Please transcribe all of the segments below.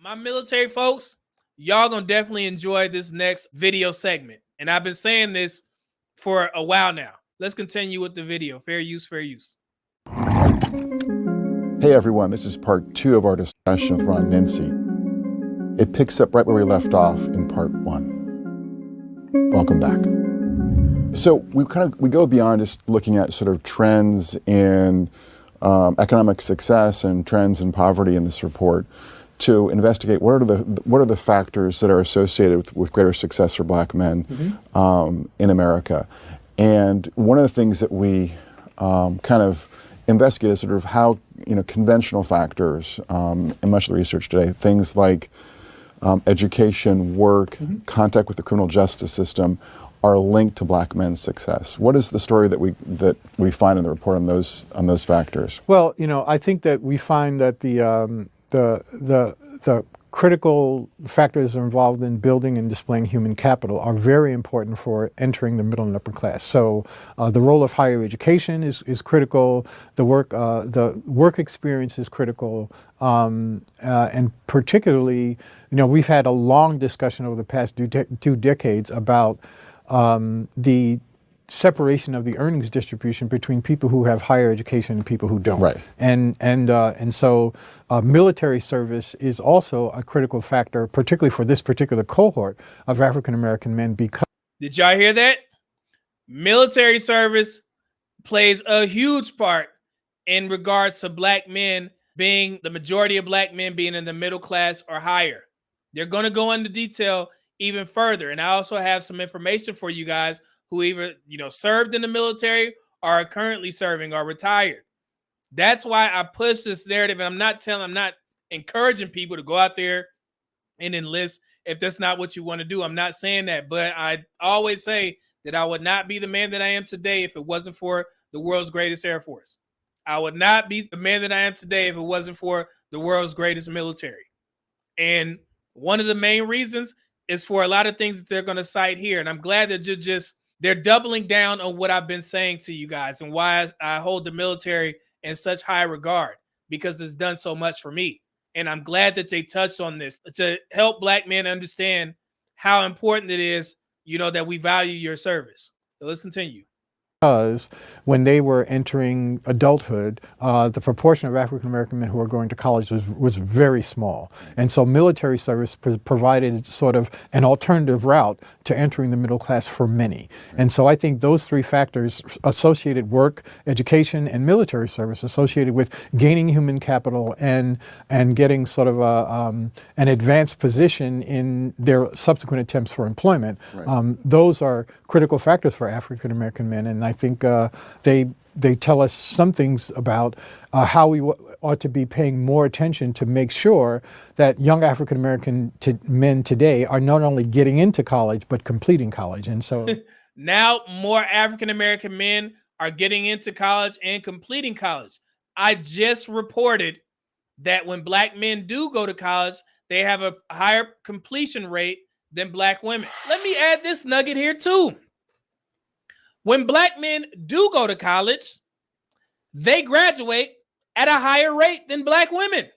My military folks, y'all gonna definitely enjoy this next video segment. And I've been saying this for a while now. Let's continue with the video. Fair use, fair use. Hey everyone, this is part 2 of our discussion with Ron Nincy. It picks up right where we left off in part 1. Welcome back. So we go beyond just looking at sort of trends in economic success and trends in poverty in this report to investigate what are the factors that are associated with greater success for Black men in America. And one of the things that we kind of investigate is sort of how conventional factors in much of the research today, things like education, work, contact with the criminal justice system, are linked to Black men's success. What is the story that we find in the report on those factors? Well, I think that we find that the critical factors involved in building and displaying human capital are very important for entering the middle and upper class. So the role of higher education is critical. The work experience is critical, and particularly, we've had a long discussion over the past two decades about the separation of the earnings distribution between people who have higher education and people who don't. Right. And so military service is also a critical factor, particularly for this particular cohort of African American men. Because did y'all hear that? Military service plays a huge part in regards to Black men being the majority of Black men being in the middle class or higher. They're going to go into detail even further, and I also have some information for you guys who either, served in the military or are currently serving or retired. That's why I push this narrative, and I'm not encouraging people to go out there and enlist if that's not what you want to do. I'm not saying that, but I always say that I would not be the man that I am today if it wasn't for the world's greatest Air Force. I would not be the man that I am today if it wasn't for the world's greatest military. And one of the main reasons is for a lot of things that they're going to cite here. And I'm glad that they're doubling down on what I've been saying to you guys and why I hold the military in such high regard, because it's done so much for me. And I'm glad that they touched on this to help Black men understand how important it is, that we value your service. So let's continue. Because when they were entering adulthood, the proportion of African American men who were going to college was very small. And so military service provided sort of an alternative route to entering the middle class for many. And so I think those three factors associated work, education, and military service associated with gaining human capital and getting sort of an advanced position in their subsequent attempts for employment. Right. Those are critical factors for African American men. And I think they tell us some things about how we ought to be paying more attention to make sure that young African American men today are not only getting into college but completing college. And so now more African American men are getting into college and completing college. I just reported that when Black men do go to college, they have a higher completion rate than Black women. Let me add this nugget here too. When Black men do go to college, they graduate at a higher rate than Black women.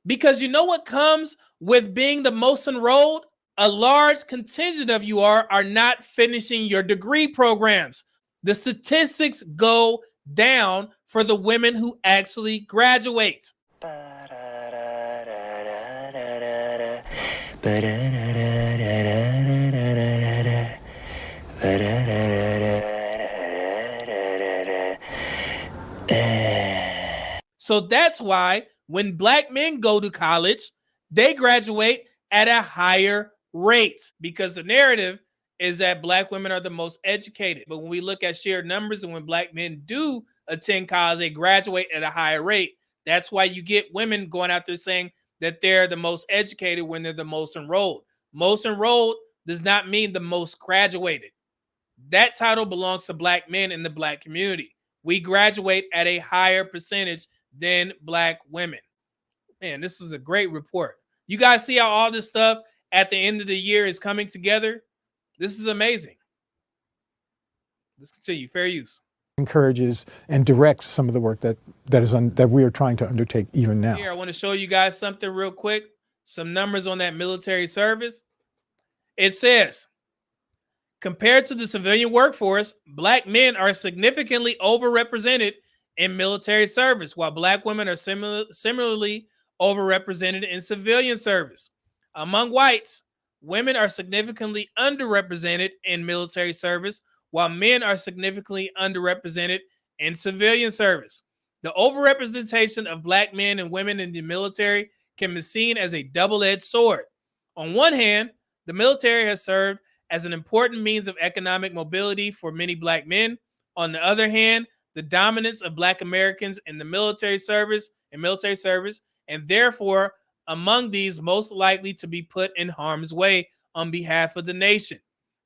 Because you know what comes with being the most enrolled? A large contingent of you are not finishing your degree programs. The statistics go down for the women who actually graduate. So that's why when Black men go to college, they graduate at a higher rate, because the narrative is that Black women are the most educated. But when we look at shared numbers and when Black men do attend college, they graduate at a higher rate. That's why you get women going out there saying that they're the most educated when they're the most enrolled. Most enrolled does not mean the most graduated. That title belongs to Black men in the Black community. We graduate at a higher percentage than Black women. Man, this is a great report. You guys see how all this stuff at the end of the year is coming together? This is amazing. Let's continue. Fair use. Encourages and directs some of the work that we are trying to undertake even now. Here, I want to show you guys something real quick. some numbers on that military service. It says, compared to the civilian workforce, Black men are significantly overrepresented in military service, while Black women are similarly overrepresented in civilian service. Among whites, women are significantly underrepresented in military service, while men are significantly underrepresented in civilian service. The overrepresentation of Black men and women in the military can be seen as a double-edged sword. On one hand, the military has served as an important means of economic mobility for many Black men. On the other hand, the dominance of Black Americans in the military service, and therefore among these most likely to be put in harm's way on behalf of the nation,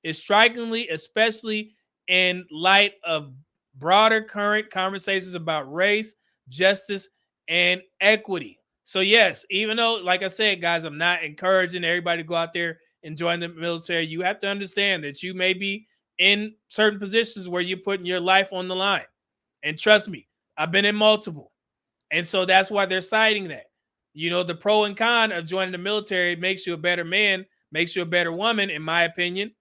is strikingly, especially in light of broader current conversations about race, justice, and equity. So yes, even though, like I said, guys, I'm not encouraging everybody to go out there and join the military. You have to understand that you may be in certain positions where you're putting your life on the line. And trust me, I've been in multiple. And so that's why they're citing that. You know, the pro and con of joining the military makes you a better man, makes you a better woman, in my opinion.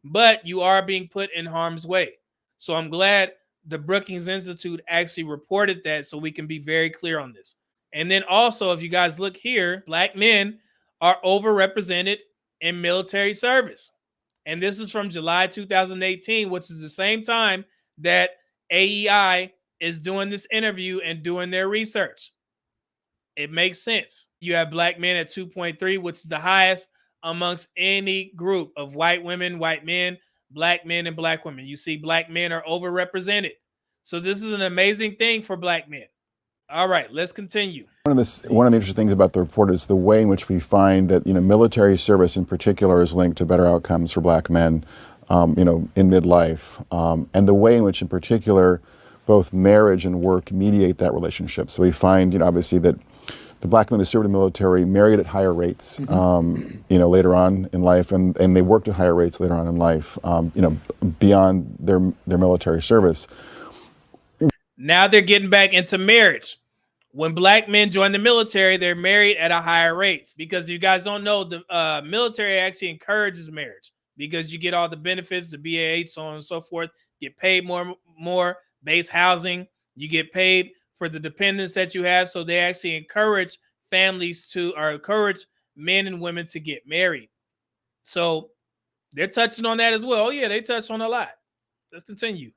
But you are being put in harm's way. So I'm glad the Brookings Institute actually reported that, so we can be very clear on this. And then also, if you guys look here, Black men are overrepresented in military service. And this is from July 2018, which is the same time that AEI is doing this interview and doing their research. It makes sense. You have Black men at 2.3, which is the highest amongst any group of white women, white men, Black men, and Black women. You see Black men are overrepresented. So this is an amazing thing for Black men. All right, let's continue. One of the interesting things about the report is the way in which we find that, military service in particular is linked to better outcomes for Black men, in midlife, and the way in which, in particular, both marriage and work mediate that relationship. So we find, obviously, that the Black men who served in the military married at higher rates, later on in life, and they worked at higher rates later on in life, beyond their military service. Now they're getting back into marriage. When Black men join the military, they're married at a higher rate, because you guys don't know, the military actually encourages marriage because you get all the benefits, the BAH, so on and so forth. Get paid more base housing. You get paid for the dependents that you have. So they actually encourage encourage men and women to get married. So they're touching on that as well. Oh yeah, they touched on a lot. Let's continue.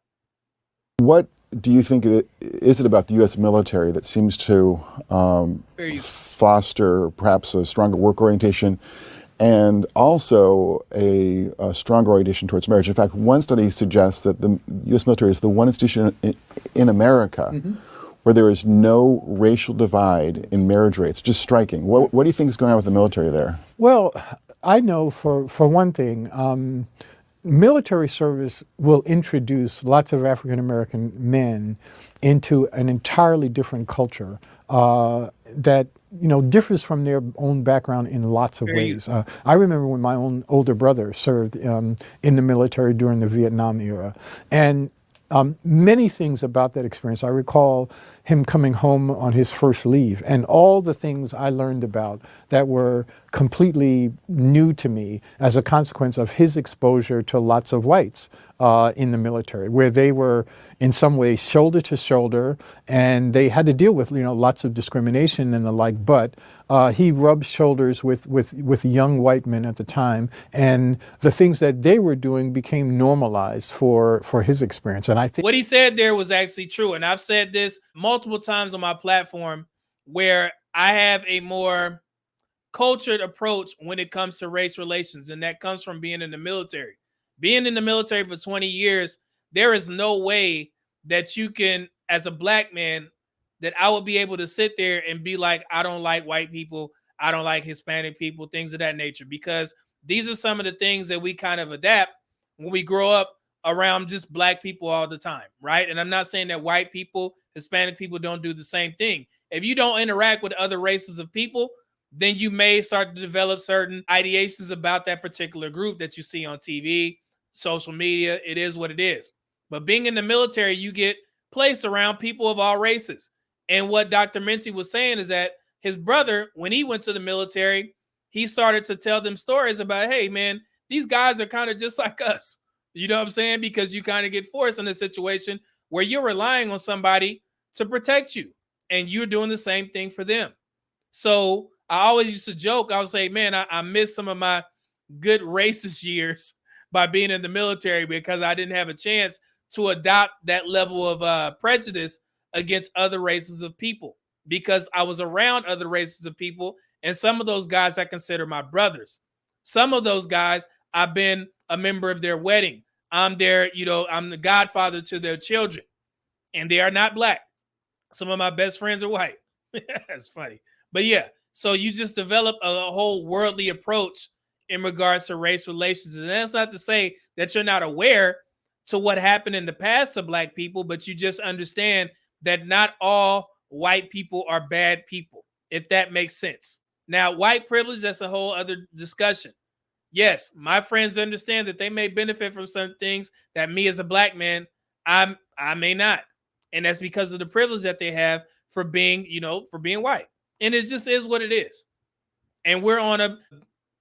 What do you think is it about the U.S. military that seems to foster perhaps a stronger work orientation and also a stronger orientation towards marriage? In fact, one study suggests that the U.S. military is the one institution in America where there is no racial divide in marriage rates. Just striking. What do you think is going on with the military there? Well, I know for one thing, military service will introduce lots of African American men into an entirely different culture that differs from their own background in lots of ways. I remember when my own older brother served in the military during the Vietnam era, and many things about that experience. I recall him coming home on his first leave, and all the things I learned about that were completely new to me as a consequence of his exposure to lots of whites in the military, where they were in some ways shoulder to shoulder, and they had to deal with lots of discrimination and the like. But he rubbed shoulders with young white men at the time, and the things that they were doing became normalized for his experience. And I think what he said there was actually true, and I've said this multiple times on my platform, where I have a more cultured approach when it comes to race relations, and that comes from being in the military. Being in the military for 20 years, there is no way that you can, as a Black man, that I would be able to sit there and be like, I don't like white people, I don't like Hispanic people, things of that nature, because these are some of the things that we kind of adapt when we grow up around just Black people all the time, right? And I'm not saying that white people, Hispanic people don't do the same thing. If you don't interact with other races of people, then you may start to develop certain ideations about that particular group that you see on TV, social media. It is what it is. But being in the military, you get placed around people of all races. And what Dr. Mincy was saying is that his brother, when he went to the military, he started to tell them stories about, hey, man, these guys are kind of just like us. You know what I'm saying? Because you kind of get forced in a situation where you're relying on somebody to protect you, and you're doing the same thing for them. So I always used to joke. I would say, man, I miss some of my good racist years by being in the military because I didn't have a chance to adopt that level of prejudice against other races of people, because I was around other races of people, and some of those guys I consider my brothers. Some of those guys, I've been a member of their wedding. I'm I'm the godfather to their children, and they are not black. Some of my best friends are white. That's funny. But yeah, so you just develop a whole worldly approach in regards to race relations. And that's not to say that you're not aware to what happened in the past to black people, but you just understand that not all white people are bad people, if that makes sense. Now, white privilege, that's a whole other discussion. Yes, my friends understand that they may benefit from some things that me as a black man, I may not. And that's because of the privilege that they have for being, for being white. And it just is what it is. And we're on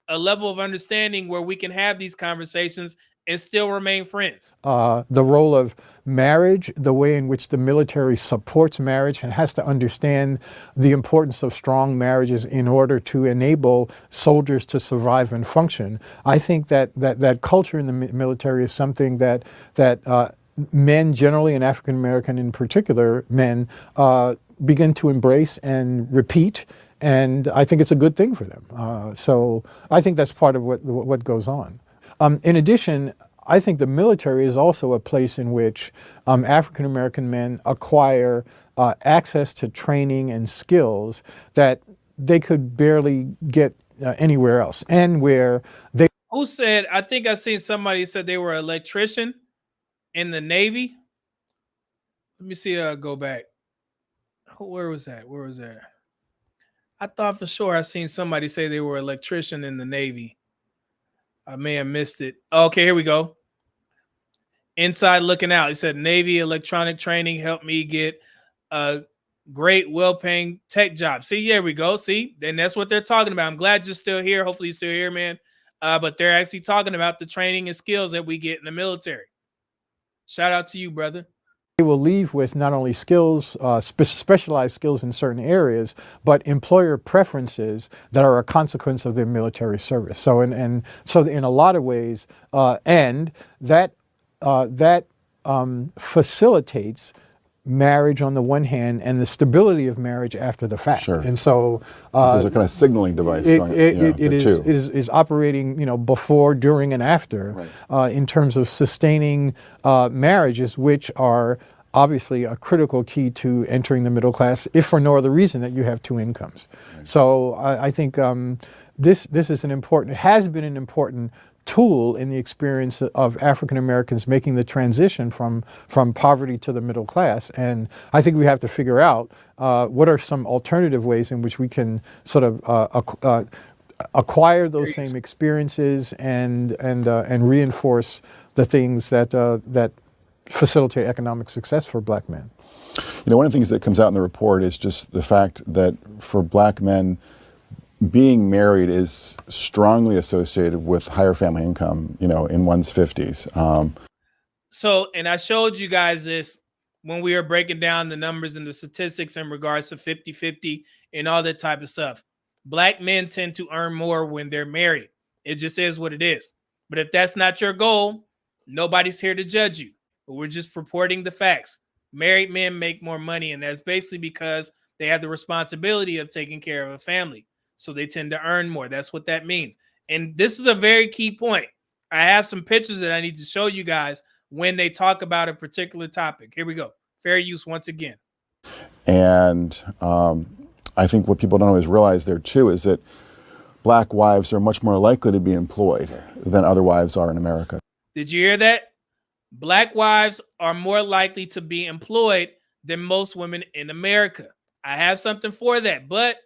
a level of understanding where we can have these conversations and still remain friends. The role of marriage, the way in which the military supports marriage and has to understand the importance of strong marriages in order to enable soldiers to survive and function. I think that culture in the military is something that men generally, and African American in particular, men begin to embrace and repeat. And I think it's a good thing for them. So I think that's part of what goes on. In addition, I think the military is also a place in which African American men acquire access to training and skills that they could barely get anywhere else, and where they. Who said? I think I seen somebody said they were an electrician in the Navy. Let me see. Go back. Where was that? I thought for sure I seen somebody say they were an electrician in the Navy. I may have missed it. Okay, here we go. Inside looking out. He said, Navy electronic training helped me get a great, well-paying tech job. See, there we go. See, then that's what they're talking about. I'm glad you're still here. Hopefully you're still here, man. But they're actually talking about the training and skills that we get in the military. Shout out to you, brother. They will leave with not only skills, specialized skills in certain areas, but employer preferences that are a consequence of their military service. So, so in a lot of ways, and that facilitates marriage on the one hand, and the stability of marriage after the fact. Sure. And so, there's a kind of signaling device going. It is operating, before, during, and after, right. In terms of sustaining marriages, which are obviously a critical key to entering the middle class, if for no other reason that you have two incomes. Right. So I think this is has been an important tool in the experience of African Americans making the transition from poverty to the middle class. And I think we have to figure out what are some alternative ways in which we can sort of acquire those same experiences and reinforce the things that facilitate economic success for black men. One of the things that comes out in the report is just the fact that for black men, being married is strongly associated with higher family income, in one's 50s. So, and I showed you guys this when we were breaking down the numbers and the statistics in regards to 50-50 and all that type of stuff. Black men tend to earn more when they're married. It just is what it is. But if that's not your goal, nobody's here to judge you. But we're just reporting the facts. Married men make more money, and that's basically because they have the responsibility of taking care of a family. So they tend to earn more. That's what that means. And this is a very key point. I have some pictures that I need to show you guys when they talk about a particular topic. Here we go. Fair use once again. And I think what people don't always realize there too is that black wives are much more likely to be employed than other wives are in America. Did you hear that? Black wives are more likely to be employed than most women in America. I have something for that. But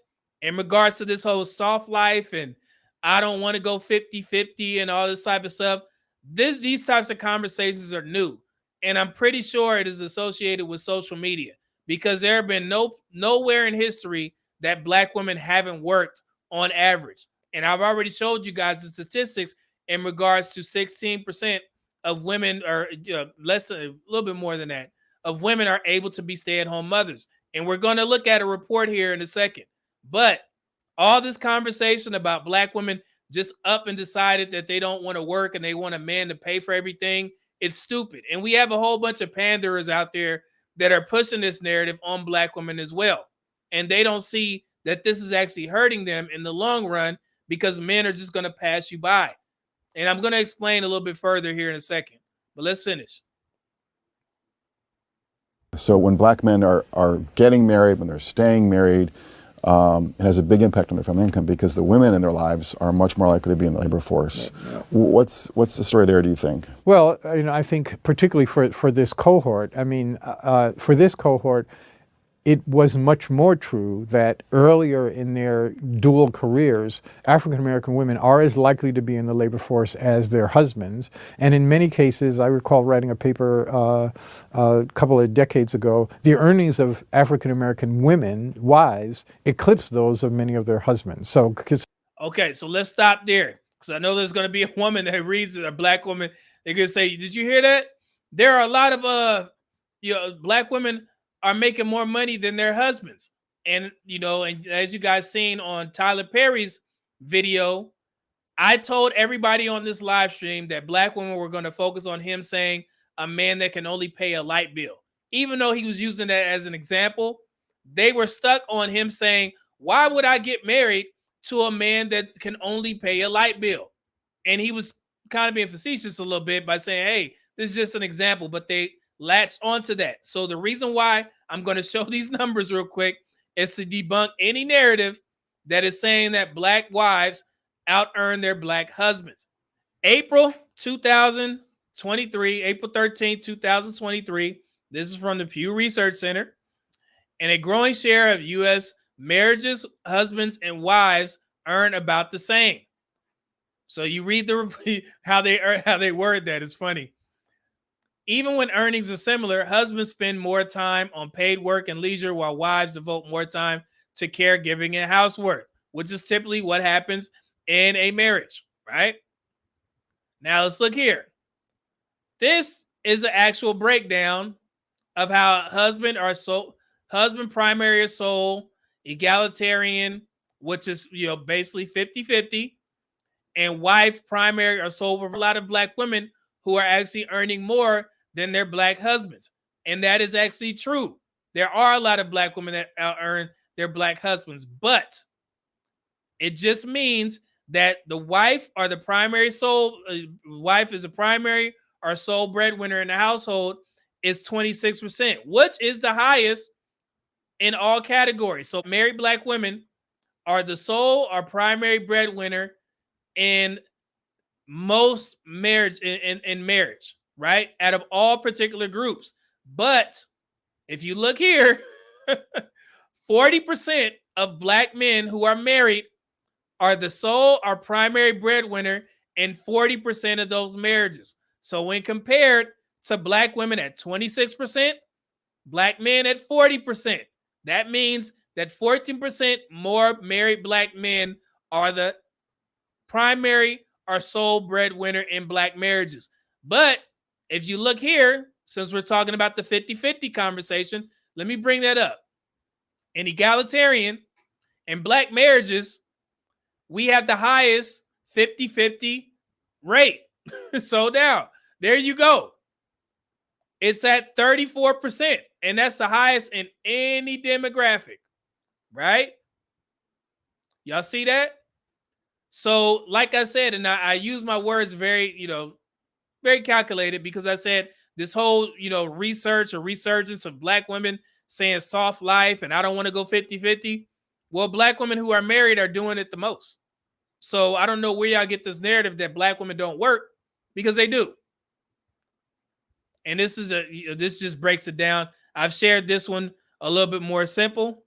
in regards to this whole soft life and I don't want to go 50-50 and all this type of stuff, these types of conversations are new. And I'm pretty sure it is associated with social media, because there have been nowhere in history that black women haven't worked on average. And I've already showed you guys the statistics in regards to 16% of women, or less, a little bit more than that, of women are able to be stay-at-home mothers. And we're going to look at a report here in a second. But all this conversation about Black women just up and decided that they don't want to work and they want a man to pay for everything, it's stupid. And we have a whole bunch of panderers out there that are pushing this narrative on Black women as well. And they don't see that this is actually hurting them in the long run, because men are just going to pass you by. And I'm going to explain a little bit further here in a second, but let's finish. So when Black men are getting married, when they're staying married, it has a big impact on their family income, because the women in their lives are much more likely to be in the labor force. Yeah. What's the story there, do you think? Well, I think particularly for this cohort, for this cohort, it was much more true that earlier in their dual careers, African American women are as likely to be in the labor force as their husbands. And in many cases, I recall writing a paper a couple of decades ago, the earnings of African American women, wives, eclipse those of many of their husbands. Okay, so let's stop there, because I know there's going to be a woman that reads it, a Black woman. They're going to say, did you hear that? There are a lot of Black women are making more money than their husbands. And, and as you guys seen on Tyler Perry's video, I told everybody on this live stream that Black women were going to focus on him saying a man that can only pay a light bill. Even though he was using that as an example, they were stuck on him saying, why would I get married to a man that can only pay a light bill? And he was kind of being facetious a little bit by saying, hey, this is just an example, but they latched onto that. So the reason why I'm going to show these numbers real quick is to debunk any narrative that is saying that Black wives out-earn their Black husbands. April 2023, April 13, 2023, this is from the Pew Research Center, and a growing share of U.S. marriages, husbands, and wives earn about the same. So you read how they word that. It's funny. Even when earnings are similar, husbands spend more time on paid work and leisure, while wives devote more time to caregiving and housework, which is typically what happens in a marriage, right? Now let's look here. This is the actual breakdown of how husband primary or sole, egalitarian, which is basically 50-50, and wife primary or sole, for a lot of Black women who are actually earning more than their Black husbands. And that is actually true. There are a lot of Black women that out-earn their Black husbands, but it just means that the wife or the primary sole, wife is a primary or sole breadwinner in the household, is 26%, which is the highest in all categories. So married Black women are the sole or primary breadwinner in most marriage, in marriage, right? Out of all particular groups. But if you look here, 40% of Black men who are married are the sole or primary breadwinner in 40% of those marriages. So when compared to Black women at 26%, Black men at 40%, that means that 14% more married Black men are the primary or sole breadwinner in Black marriages. But if you look here, since we're talking about the 50-50 conversation, let me bring that up. In egalitarian and Black marriages, we have the highest 50-50 rate. So now, there you go. It's at 34%, and that's the highest in any demographic, right? Y'all see that? So, like I said, and I use my words very, very calculated, because I said this whole, research or resurgence of Black women saying soft life and I don't want to go 50-50. Well, Black women who are married are doing it the most. So I don't know where y'all get this narrative that Black women don't work, because they do. And this is this just breaks it down. I've shared this one a little bit more simple.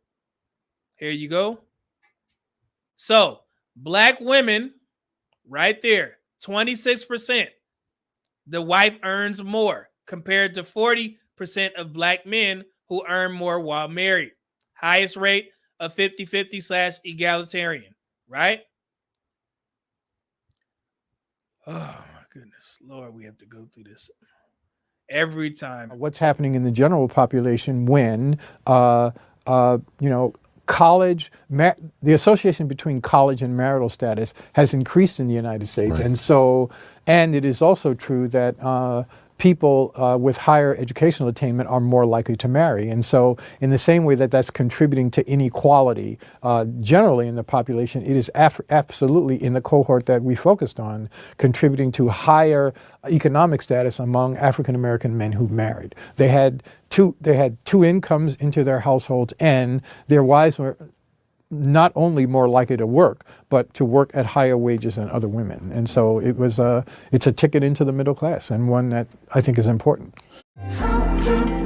Here you go. So Black women, right there, 26%. The wife earns more compared to 40% of Black men who earn more while married. Highest rate of 50-50 / egalitarian, right? Oh my goodness, Lord, we have to go through this every time. What's happening in the general population when, college, the association between college and marital status has increased in the United States. Right. And it is also true that people with higher educational attainment are more likely to marry. And so in the same way that that's contributing to inequality generally in the population, it is absolutely in the cohort that we focused on, contributing to higher economic status among African American men who married. They had two incomes into their households, and their wives were not only more likely to work, but to work at higher wages than other women. And so it's a ticket into the middle class, and one that I think is important. How can